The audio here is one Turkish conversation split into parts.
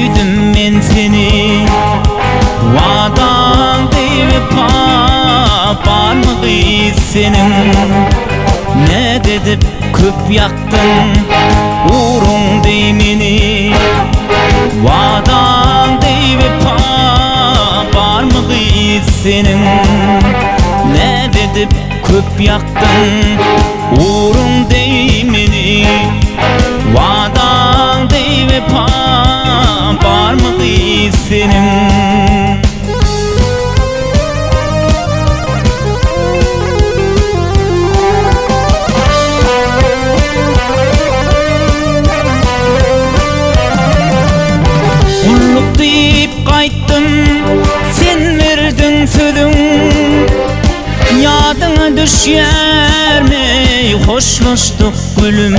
Süydüm men seni Vadan vefa barmığı senin Ne dedip köp yaktın uğrun değmeni Vadan vefa barmığı senin Ne dedip köp yaktın uğrun değmeni Vadan vefa barmığı senin Kulluk deyip kayttım sen verdin sözün Yadına düşer mi hoşlaştık gülüm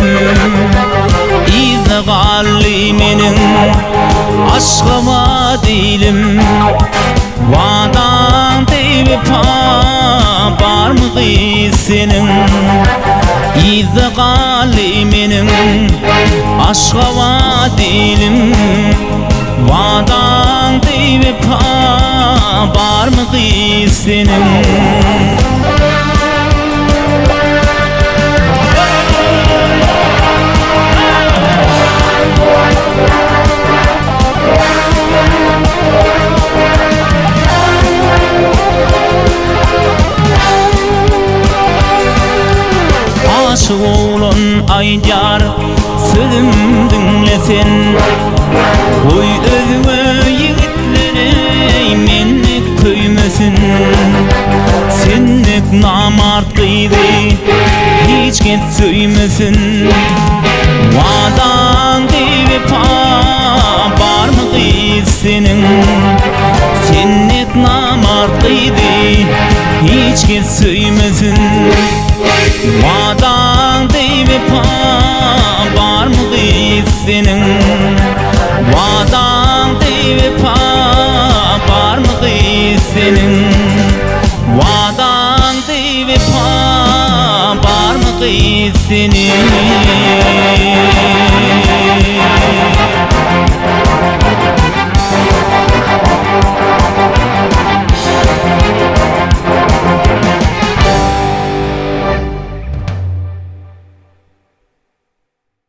İzi galli menin aşkıma değilim Vadan vefa barmığı senin İzi galli menin aşkıma değilim Vadan vefa barmığı senin Aşık oğlun Aydar sözüm dinlesen Oy özüme yiğitleri menlik köymesin Senlik namartlıydı hiç get söymesin Vadan vefa barmığı senin Senlik namartlıydı hiç get söymesin Vadan vefa barmığı senin